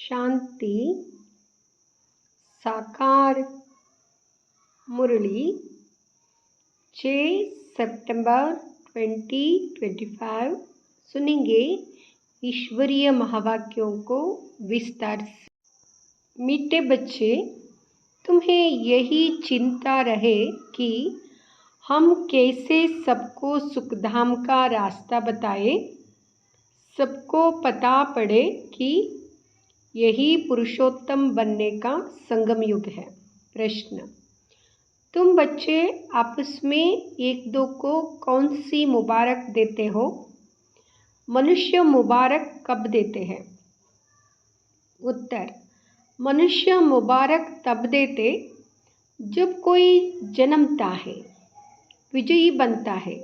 शांति साकार मुरली 6 सितंबर 2025 सुनेंगे ईश्वरीय महावाक्यों को विस्तार से। मीठे बच्चे, तुम्हें यही चिंता रहे कि हम कैसे सबको सुखधाम का रास्ता बताएं। सबको पता पड़े कि यही पुरुषोत्तम बनने का संगम युग है। प्रश्न: तुम बच्चे आपस में एक दो को कौन सी मुबारक देते हो? मनुष्य मुबारक कब देते हैं? उत्तर: मनुष्य मुबारक तब देते जब कोई जन्मता है, विजयी बनता है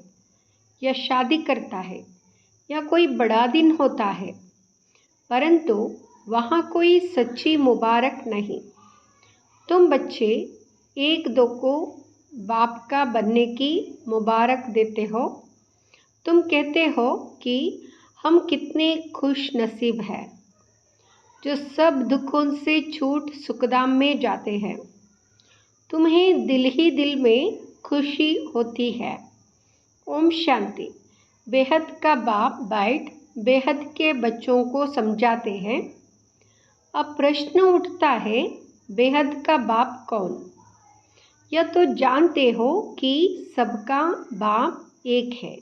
या शादी करता है या कोई बड़ा दिन होता है, परंतु वहाँ कोई सच्ची मुबारक नहीं। तुम बच्चे एक दो को बाप का बनने की मुबारक देते हो। तुम कहते हो कि हम कितने खुश नसीब हैं जो सब दुखों से छूट सुखधाम में जाते हैं। तुम्हें दिल ही दिल में खुशी होती है। ओम शांति। बेहद का बाप बैठ बेहद के बच्चों को समझाते हैं। अब प्रश्न उठता है, बेहद का बाप कौन? यह तो जानते हो कि सबका बाप एक है,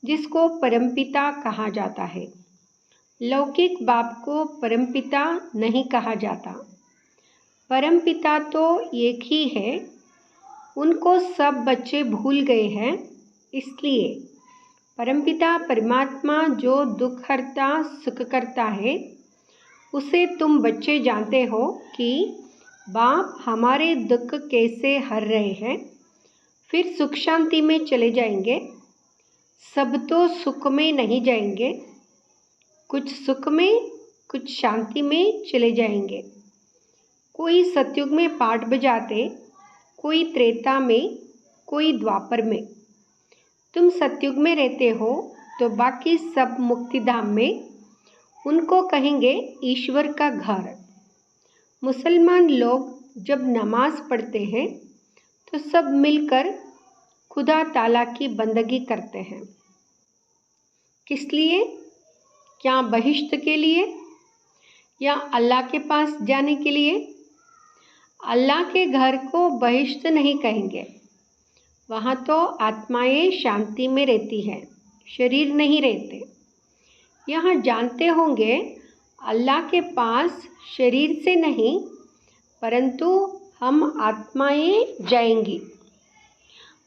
जिसको परमपिता कहा जाता है। लौकिक बाप को परमपिता नहीं कहा जाता। परमपिता तो एक ही है। उनको सब बच्चे भूल गए हैं। इसलिए परमपिता परमात्मा जो दुख हरता सुख करता है, उसे तुम बच्चे जानते हो कि बाप हमारे दुख कैसे हर रहे हैं, फिर सुख शांति में चले जाएंगे। सब तो सुख में नहीं जाएंगे, कुछ सुख में कुछ शांति में चले जाएंगे। कोई सतयुग में पाठ बजाते, कोई त्रेता में, कोई द्वापर में। तुम सतयुग में रहते हो तो बाकी सब मुक्तिधाम में। उनको कहेंगे ईश्वर का घर। मुसलमान लोग जब नमाज पढ़ते हैं तो सब मिलकर खुदा ताला की बंदगी करते हैं। किस लिए? क्या बहिश्त के लिए या अल्लाह के पास जाने के लिए? अल्लाह के घर को बहिश्त नहीं कहेंगे। वहाँ तो आत्माएं शांति में रहती हैं, शरीर नहीं रहते। यहाँ जानते होंगे अल्लाह के पास शरीर से नहीं, परंतु हम आत्माएं जाएंगी।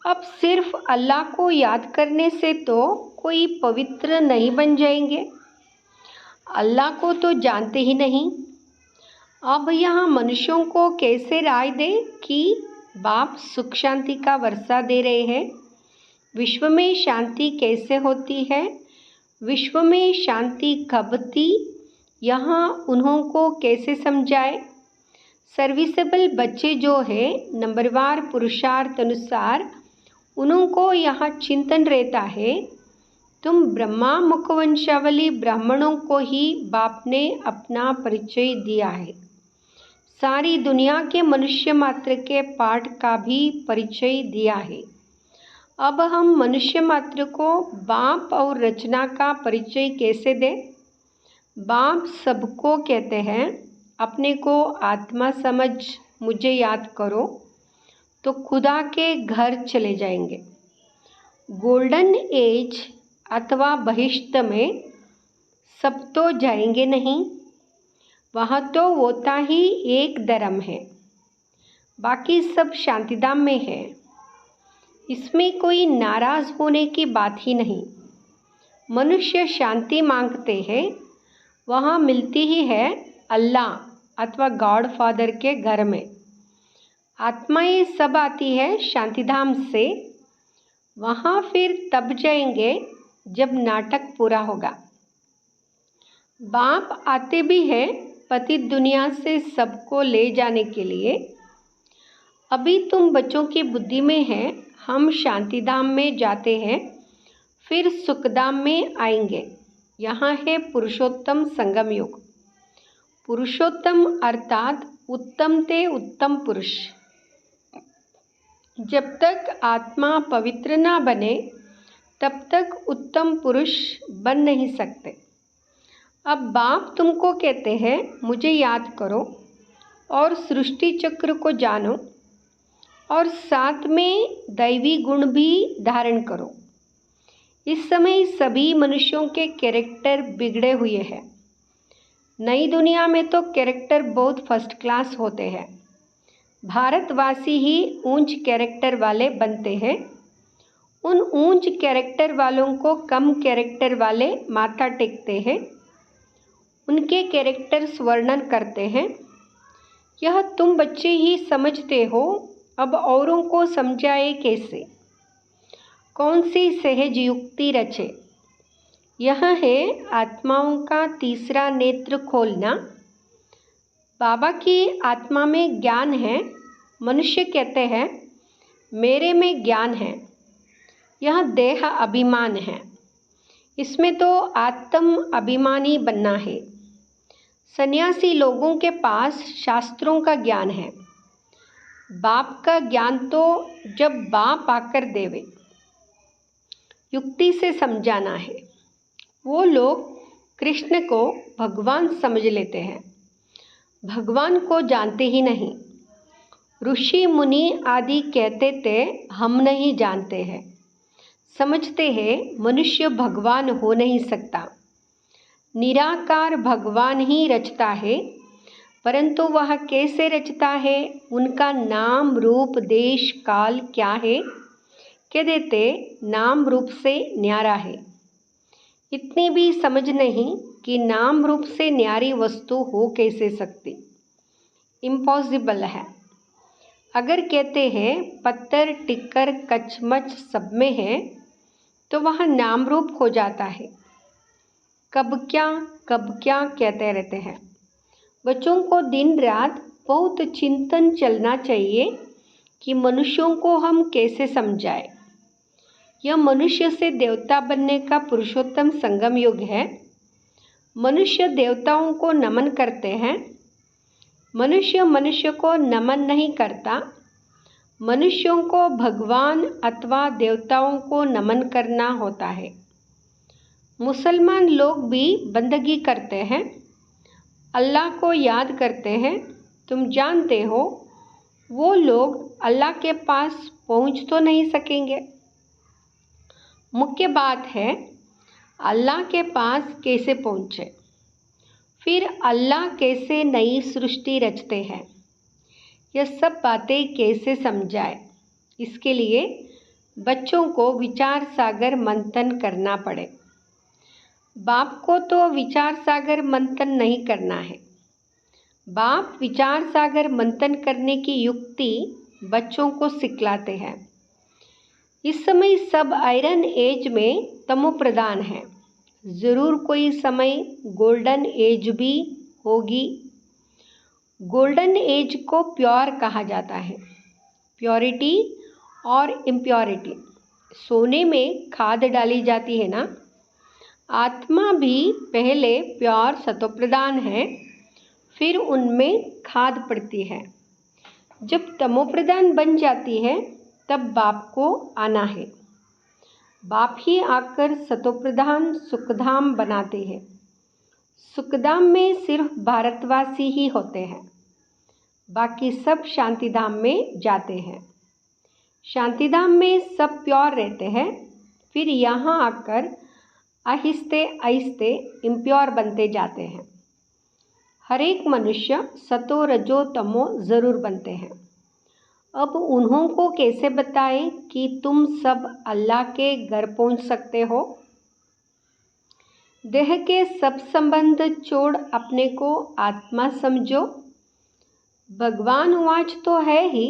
अब सिर्फ अल्लाह को याद करने से तो कोई पवित्र नहीं बन जाएंगे। अल्लाह को तो जानते ही नहीं। अब यहाँ मनुष्यों को कैसे राय दे कि बाप सुख शांति का वर्षा दे रहे हैं? विश्व में शांति कैसे होती है? विश्व में शांति कब थी? यहाँ उन्हों को कैसे समझाए? सर्विसेबल बच्चे जो है, नंबरवार पुरुषार्थ अनुसार उन्हों को यहाँ चिंतन रहता है। तुम ब्रह्मा मुखवंशावली ब्राह्मणों को ही बाप ने अपना परिचय दिया है। सारी दुनिया के मनुष्य मात्र के पाठ का भी परिचय दिया है। अब हम मनुष्य मात्र को बाप और रचना का परिचय कैसे दें? बाप सबको कहते हैं, अपने को आत्मा समझ मुझे याद करो, तो खुदा के घर चले जाएंगे। गोल्डन एज अथवा बहिश्त में सब तो जाएंगे नहीं। वहाँ तो होता ही एक धर्म है, बाकी सब शांतिधाम में है। इसमें कोई नाराज होने की बात ही नहीं। मनुष्य शांति मांगते हैं, वहाँ मिलती ही है अल्लाह अथवा गॉड फादर के घर में। आत्माएं सब आती है शांतिधाम से। वहाँ फिर तब जाएंगे जब नाटक पूरा होगा। बाप आते भी हैं पतित दुनिया से सबको ले जाने के लिए। अभी तुम बच्चों की बुद्धि में है, हम शांतिधाम में जाते हैं, फिर सुखधाम में आएंगे। यहाँ है पुरुषोत्तम संगम युग। पुरुषोत्तम अर्थात उत्तम ते उत्तम पुरुष। जब तक आत्मा पवित्र ना बने तब तक उत्तम पुरुष बन नहीं सकते। अब बाप तुमको कहते हैं मुझे याद करो और सृष्टि चक्र को जानो और साथ में दैवी गुण भी धारण करो। इस समय सभी मनुष्यों के कैरेक्टर बिगड़े हुए हैं। नई दुनिया में तो कैरेक्टर बहुत फर्स्ट क्लास होते हैं। भारतवासी ही ऊंच कैरेक्टर वाले बनते हैं। उन ऊंच कैरेक्टर वालों को कम कैरेक्टर वाले माथा टेकते हैं, उनके कैरेक्टर्स वर्णन करते हैं। यह तुम बच्चे ही समझते हो, अब औरों को समझाए कैसे? कौन सी सहज युक्ति रचे? यह है आत्माओं का तीसरा नेत्र खोलना। बाबा की आत्मा में ज्ञान है। मनुष्य कहते हैं मेरे में ज्ञान है। यह देह अभिमान है। इसमें तो आत्म अभिमानी बनना है। सन्यासी लोगों के पास शास्त्रों का ज्ञान है। बाप का ज्ञान तो जब बाप आकर देवे, युक्ति से समझाना है। वो लोग कृष्ण को भगवान समझ लेते हैं, भगवान को जानते ही नहीं। ऋषि मुनि आदि कहते थे हम नहीं जानते हैं, समझते हैं मनुष्य भगवान हो नहीं सकता। निराकार भगवान ही रचता है, परंतु वह कैसे रचता है, उनका नाम रूप देश काल क्या है? कह देते नाम रूप से न्यारा है। इतनी भी समझ नहीं कि नाम रूप से न्यारी वस्तु हो कैसे सकती, इम्पॉसिबल है। अगर कहते हैं पत्थर टिक्कर कचमच सब में है तो वह नाम रूप हो जाता है। कब क्या कहते रहते हैं। बच्चों को दिन रात बहुत चिंतन चलना चाहिए कि मनुष्यों को हम कैसे समझाएं। यह मनुष्य से देवता बनने का पुरुषोत्तम संगम युग है। मनुष्य देवताओं को नमन करते हैं। मनुष्य को नमन नहीं करता। मनुष्यों को भगवान अथवा देवताओं को नमन करना होता है। मुसलमान लोग भी बंदगी करते हैं, अल्लाह को याद करते हैं। तुम जानते हो वो लोग अल्लाह के पास पहुंच तो नहीं सकेंगे। मुख्य बात है अल्लाह के पास कैसे पहुँचे, फिर अल्लाह कैसे नई सृष्टि रचते हैं, यह सब बातें कैसे समझाए। इसके लिए बच्चों को विचार सागर मंथन करना पड़े। बाप को तो विचार सागर मंथन नहीं करना है। बाप विचार सागर मंथन करने की युक्ति बच्चों को सिखलाते हैं। इस समय सब आयरन एज में तमो प्रधान है। ज़रूर कोई समय गोल्डन एज भी होगी। गोल्डन एज को प्योर कहा जाता है। प्योरिटी और इम्प्योरिटी, सोने में खाद डाली जाती है ना। आत्मा भी पहले प्योर सतोप्रधान है, फिर उनमें खाद पड़ती है। जब तमोप्रधान बन जाती है तब बाप को आना है। बाप ही आकर सतोप्रधान सुखधाम बनाते हैं। सुखधाम में सिर्फ भारतवासी ही होते हैं, बाकी सब शांतिधाम में जाते हैं। शांतिधाम में सब प्योर रहते हैं, फिर यहाँ आकर आहिस्ते आहिस्ते इम्प्योर बनते जाते हैं। हर एक मनुष्य सतो रजो तमो ज़रूर बनते हैं। अब उन्हों को कैसे बताएं कि तुम सब अल्लाह के घर पहुंच सकते हो। देह के सब संबंध छोड़ अपने को आत्मा समझो। भगवान वाच तो है ही,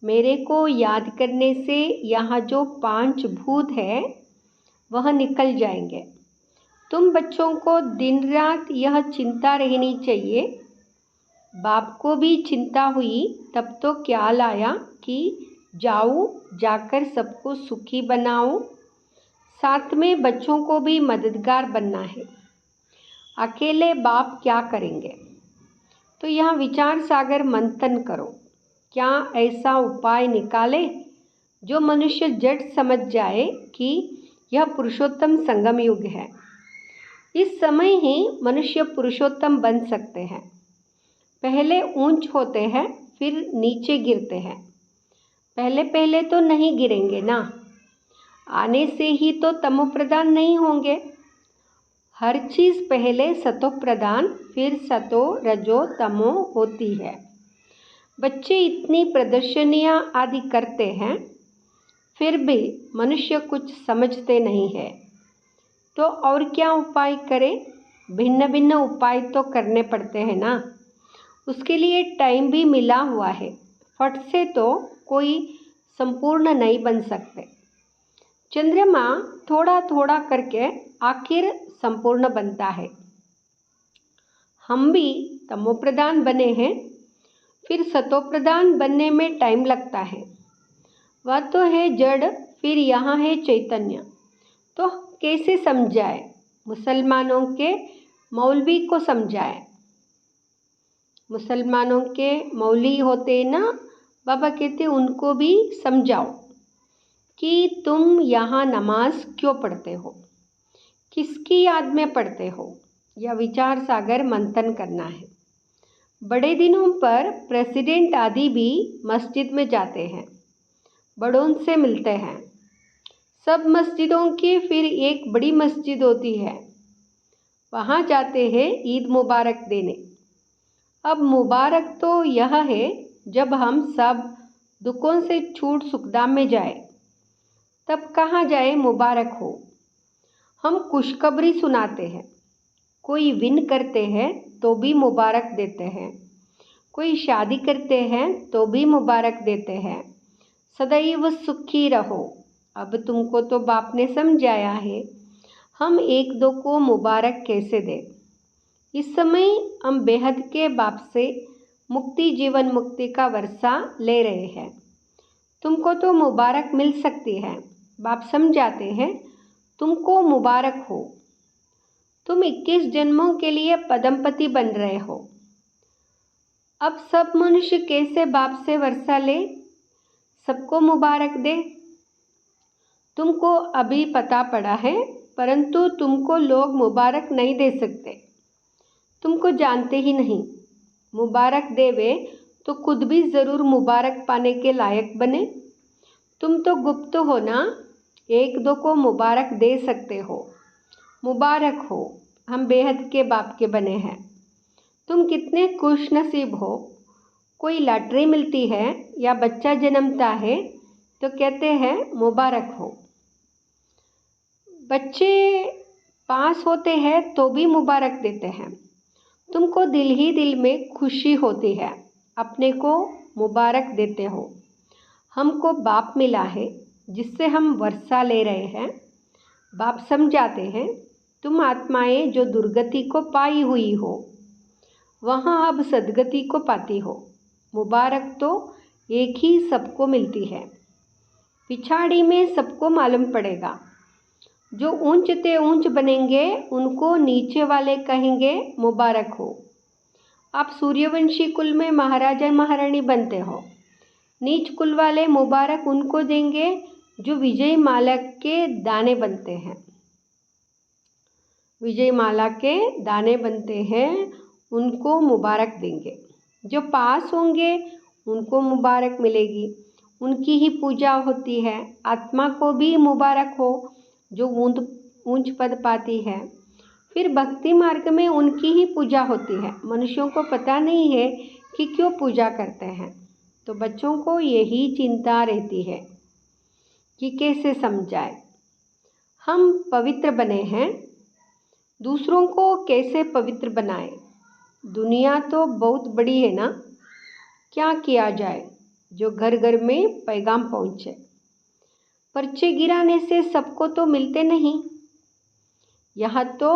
मेरे को याद करने से यहाँ जो 5 भूत है वह निकल जाएंगे। तुम बच्चों को दिन रात यह चिंता रहनी चाहिए। बाप को भी चिंता हुई तब तो ख्याल आया कि जाऊँ, जाकर सबको सुखी बनाऊँ। साथ में बच्चों को भी मददगार बनना है। अकेले बाप क्या करेंगे। तो यहाँ विचार सागर मंथन करो। क्या ऐसा उपाय निकाले जो मनुष्य जट समझ जाए कि यह पुरुषोत्तम संगम युग है। इस समय ही मनुष्य पुरुषोत्तम बन सकते हैं। पहले ऊंच होते हैं, फिर नीचे गिरते हैं। पहले पहले तो नहीं गिरेंगे ना, आने से ही तो तमो प्रधान नहीं होंगे। हर चीज़ पहले सतो प्रधान, फिर सतो रजो तमो होती है। बच्चे इतनी प्रदर्शनियाँ आदि करते हैं, फिर भी मनुष्य कुछ समझते नहीं है। तो और क्या उपाय करें? भिन्न भिन्न उपाय तो करने पड़ते हैं ना, उसके लिए टाइम भी मिला हुआ है। फट से तो कोई संपूर्ण नहीं बन सकते। चंद्रमा थोड़ा थोड़ा करके आखिर संपूर्ण बनता है। हम भी तमोप्रधान बने हैं, फिर सतोप्रधान बनने में टाइम लगता है। वह तो है जड़, फिर यहाँ है चैतन्य। तो कैसे समझाए? मुसलमानों के मौलवी को समझाए। मुसलमानों के मौलवी होते ना, बाबा कहते उनको भी समझाओ कि तुम यहाँ नमाज क्यों पढ़ते हो, किसकी याद में पढ़ते हो। यह विचार सागर मंथन करना है। बड़े दिनों पर प्रेसिडेंट आदि भी मस्जिद में जाते हैं, बड़ों से मिलते हैं। सब मस्जिदों की फिर एक बड़ी मस्जिद होती है, वहाँ जाते हैं ईद मुबारक देने। अब मुबारक तो यह है जब हम सब दुखों से छूट सुखदाम में जाए, तब कहाँ जाए मुबारक हो। हम खुशखबरी सुनाते हैं, कोई विन करते हैं तो भी मुबारक देते हैं, कोई शादी करते हैं तो भी मुबारक देते हैं। सदैव सुखी रहो। अब तुमको तो बाप ने समझाया है, हम एक दो को मुबारक कैसे दें। इस समय हम बेहद के बाप से मुक्ति जीवन मुक्ति का वर्षा ले रहे हैं। तुमको तो मुबारक मिल सकती है। बाप समझाते हैं तुमको मुबारक हो। तुम 21 जन्मों के लिए पदमपति बन रहे हो। अब सब मनुष्य कैसे बाप से वर्षा ले, सबको मुबारक दे। तुमको अभी पता पड़ा है, परंतु तुमको लोग मुबारक नहीं दे सकते, तुमको जानते ही नहीं। मुबारक देवे तो खुद भी ज़रूर मुबारक पाने के लायक बने। तुम तो गुप्त हो ना, एक दो को मुबारक दे सकते हो। मुबारक हो, हम बेहद के बाप के बने हैं। तुम कितने खुश नसीब हो। कोई लॉटरी मिलती है या बच्चा जन्मता है तो कहते हैं मुबारक हो। बच्चे पास होते हैं तो भी मुबारक देते हैं। तुमको दिल ही दिल में खुशी होती है, अपने को मुबारक देते हो। हमको बाप मिला है जिससे हम वर्षा ले रहे हैं। बाप समझाते हैं तुम आत्माएं जो दुर्गति को पाई हुई हो, वहाँ अब सद्गति को पाती हो। मुबारक तो एक ही सबको मिलती है, पिछाड़ी में सबको मालूम पड़ेगा। जो ऊंच ते ऊंच बनेंगे उनको नीचे वाले कहेंगे मुबारक हो। आप सूर्यवंशी कुल में महाराजा महारानी बनते हो, नीच कुल वाले मुबारक उनको देंगे जो विजय माला के दाने बनते हैं। विजय माला के दाने बनते हैं, उनको मुबारक देंगे। जो पास होंगे उनको मुबारक मिलेगी, उनकी ही पूजा होती है। आत्मा को भी मुबारक हो जो ऊंच पद पाती है। फिर भक्ति मार्ग में उनकी ही पूजा होती है। मनुष्यों को पता नहीं है कि क्यों पूजा करते हैं, तो बच्चों को यही चिंता रहती है कि कैसे समझाए। हम पवित्र बने हैं, दूसरों को कैसे पवित्र बनाएं। दुनिया तो बहुत बड़ी है ना, क्या किया जाए जो घर घर में पैगाम पहुँचे। पर्चे गिराने से सबको तो मिलते नहीं। यहाँ तो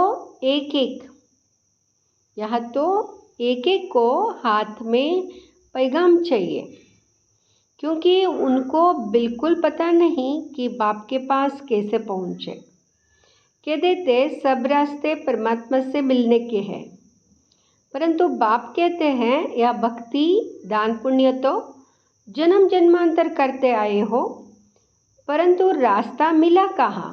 एक एक को हाथ में पैगाम चाहिए, क्योंकि उनको बिल्कुल पता नहीं कि बाप के पास कैसे पहुँचे। कह देते सब रास्ते परमात्मा से मिलने के हैं, परंतु बाप कहते हैं यह भक्ति दान पुण्य तो जन्म जन्मांतर करते आए हो, परंतु रास्ता मिला कहाँ?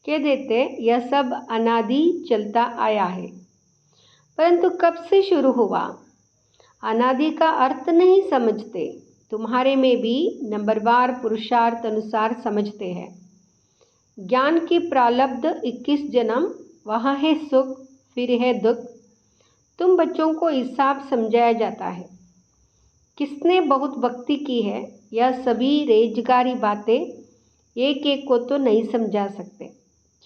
कह देते यह सब अनादि चलता आया है, परंतु कब से शुरू हुआ? अनादि का अर्थ नहीं समझते। तुम्हारे में भी नंबरवार पुरुषार्थ अनुसार समझते हैं। ज्ञान की प्रारब्ध 21 जन्म, वहाँ है सुख, फिर है दुख। तुम बच्चों को हिसाब समझाया जाता है, किसने बहुत भक्ति की है, यह सभी रेजगारी बातें एक एक को तो नहीं समझा सकते।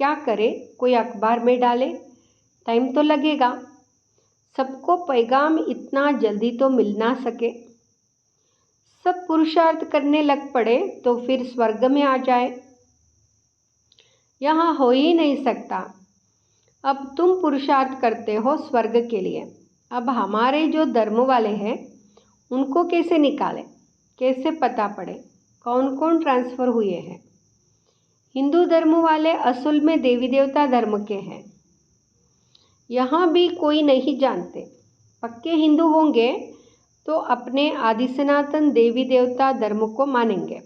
क्या करे, कोई अखबार में डाले, टाइम तो लगेगा। सबको पैगाम इतना जल्दी तो मिल ना सके। सब पुरुषार्थ करने लग पड़े तो फिर स्वर्ग में आ जाए, यहाँ हो ही नहीं सकता। अब तुम पुरुषार्थ करते हो स्वर्ग के लिए, अब हमारे जो धर्म वाले हैं उनको कैसे निकालें, कैसे पता पड़े कौन कौन ट्रांसफ़र हुए हैं? हिंदू धर्म वाले असल में देवी देवता धर्म के हैं, यहाँ भी कोई नहीं जानते। पक्के हिंदू होंगे तो अपने आदि सनातन देवी देवता धर्म को मानेंगे।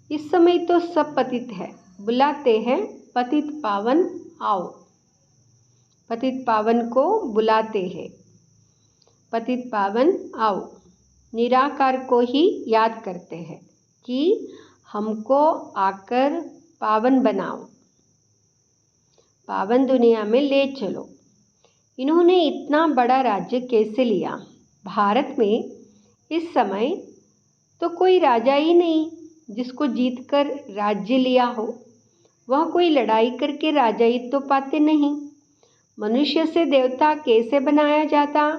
इस समय तो सब पतित है, बुलाते हैं पतित पावन आओ। पतित पावन को बुलाते हैं, पतित पावन आओ। निराकार को ही याद करते हैं कि हमको आकर पावन बनाओ, पावन दुनिया में ले चलो। इन्होंने इतना बड़ा राज्य कैसे लिया? भारत में इस समय तो कोई राजा ही नहीं जिसको जीतकर राज्य लिया हो। वह कोई लड़ाई करके राजाई तो पाते नहीं। मनुष्य से देवता कैसे बनाया जाता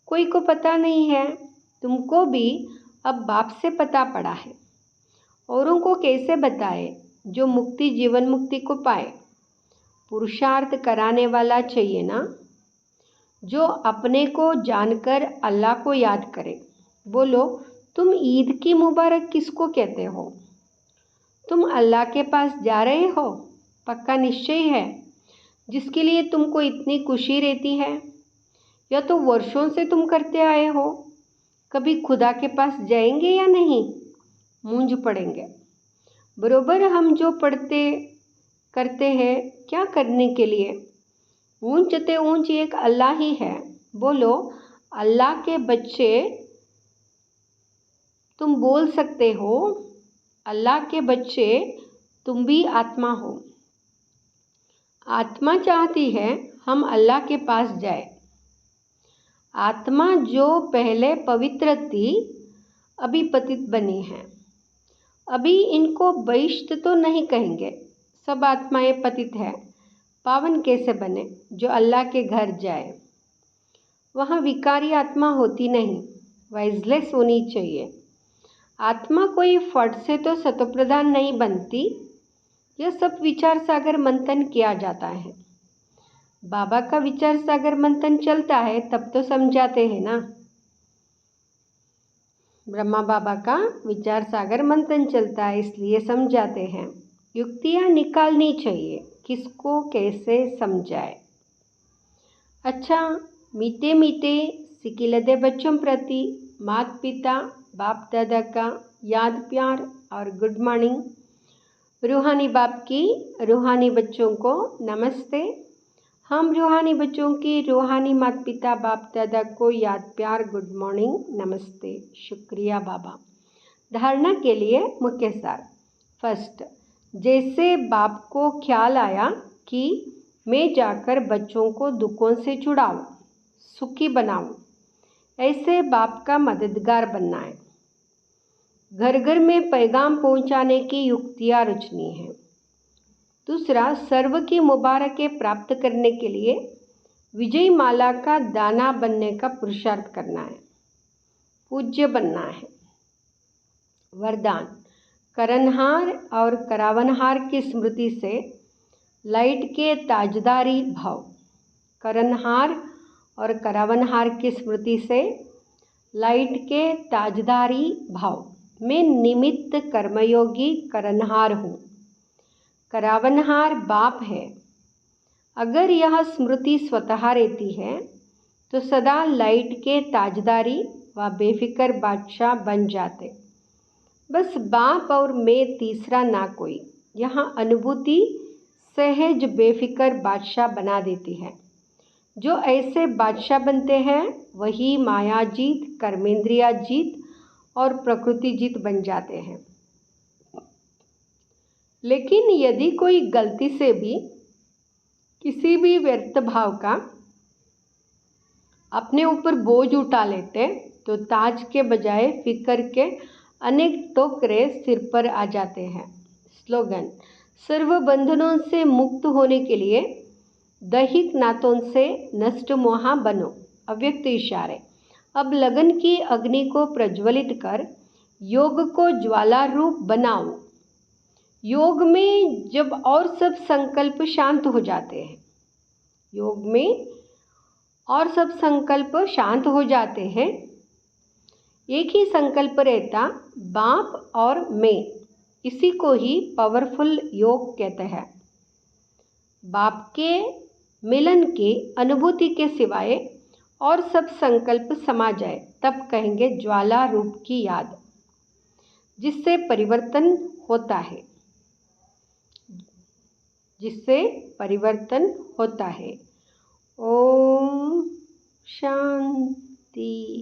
कोई को पता नहीं है। तुमको भी अब बाप से पता पड़ा है। औरों को कैसे बताए जो मुक्ति जीवन मुक्ति को पाए? पुरुषार्थ कराने वाला चाहिए ना, जो अपने को जानकर अल्लाह को याद करे। बोलो, तुम ईद की मुबारक किसको कहते हो? तुम अल्लाह के पास जा रहे हो, पक्का निश्चय है, जिसके लिए तुमको इतनी खुशी रहती है। या तो वर्षों से तुम करते आए हो, कभी खुदा के पास जाएंगे या नहीं? मूंझ पड़ेंगे। बरोबर हम जो पढ़ते करते हैं, क्या करने के लिए? ऊंचते ऊंच एक अल्लाह ही है। बोलो, अल्लाह के बच्चे तुम बोल सकते हो, अल्लाह के बच्चे तुम भी आत्मा हो। आत्मा चाहती है हम अल्लाह के पास जाए। आत्मा जो पहले पवित्र थी अभी पतित बनी है। अभी इनको वैष्ठ तो नहीं कहेंगे, सब आत्माएं पतित है। पावन कैसे बने? जो अल्लाह के घर जाए। वहाँ विकारी आत्मा होती नहीं, वाइजलेस होनी चाहिए। आत्मा कोई फट से तो सतोप्रधान नहीं बनती। यह सब विचार सागर मंथन किया जाता है। बाबा का विचार सागर मंथन चलता है तब तो समझाते हैं ना। ब्रह्मा बाबा का विचार सागर मंथन चलता है इसलिए समझाते हैं। युक्तियाँ निकालनी चाहिए, किसको कैसे समझाए। अच्छा, मीठे मीठे सिकिलदे बच्चों प्रति माता पिता बाप दादा का याद प्यार और गुड मॉर्निंग। रूहानी बाप की रूहानी बच्चों को नमस्ते। हम रूहानी बच्चों की रूहानी माता पिता बाप दादा को याद प्यार गुड मॉर्निंग नमस्ते। शुक्रिया बाबा। धारणा के लिए मुख्य सार। फर्स्ट, जैसे बाप को ख्याल आया कि मैं जाकर बच्चों को दुखों से छुड़ाऊं, सुखी बनाऊं, ऐसे बाप का मददगार बनना है। घर घर में पैगाम पहुंचाने की युक्तियाँ रचनी है। दूसरा, सर्व की मुबारकें प्राप्त करने के लिए विजय माला का दाना बनने का पुरुषार्थ करना है, पूज्य बनना है। वरदान, करनहार और करावनहार की स्मृति से लाइट के ताजदारी भाव। करनहार और करावनहार की स्मृति से लाइट के ताजदारी भाव। मैं निमित्त कर्मयोगी करनहार हूँ, करावनहार बाप है। अगर यह स्मृति स्वतः रहती है तो सदा लाइट के ताजदारी व बेफिक्र बादशाह बन जाते। बस बाप और मैं तीसरा ना कोई। यहाँ अनुभूति सहज बेफिक्र बादशाह बना देती है। जो ऐसे बादशाह बनते हैं वही माया जीत, कर्मेंद्रिया जीत और प्रकृति जीत बन जाते हैं। लेकिन यदि कोई गलती से भी किसी भी व्यर्थ भाव का अपने ऊपर बोझ उठा लेते तो ताज के बजाय फिक्र के अनेक टोकरे सिर पर आ जाते हैं। स्लोगन: सर्व बंधनों से मुक्त होने के लिए दैहिक नातों से नष्ट मोहा बनो। अव्यक्त इशारे: अब लगन की अग्नि को प्रज्वलित कर योग को ज्वाला रूप बनाओ। योग में जब और सब संकल्प शांत हो जाते हैं, योग में और सब संकल्प शांत हो जाते हैं, एक ही संकल्प रहता, बाप और मैं। इसी को ही पावरफुल योग कहते हैं। बाप के मिलन की अनुभूति के सिवाय और सब संकल्प समा जाए तब कहेंगे ज्वाला रूप की याद, जिससे परिवर्तन होता है, जिससे परिवर्तन होता है। ओम शांति।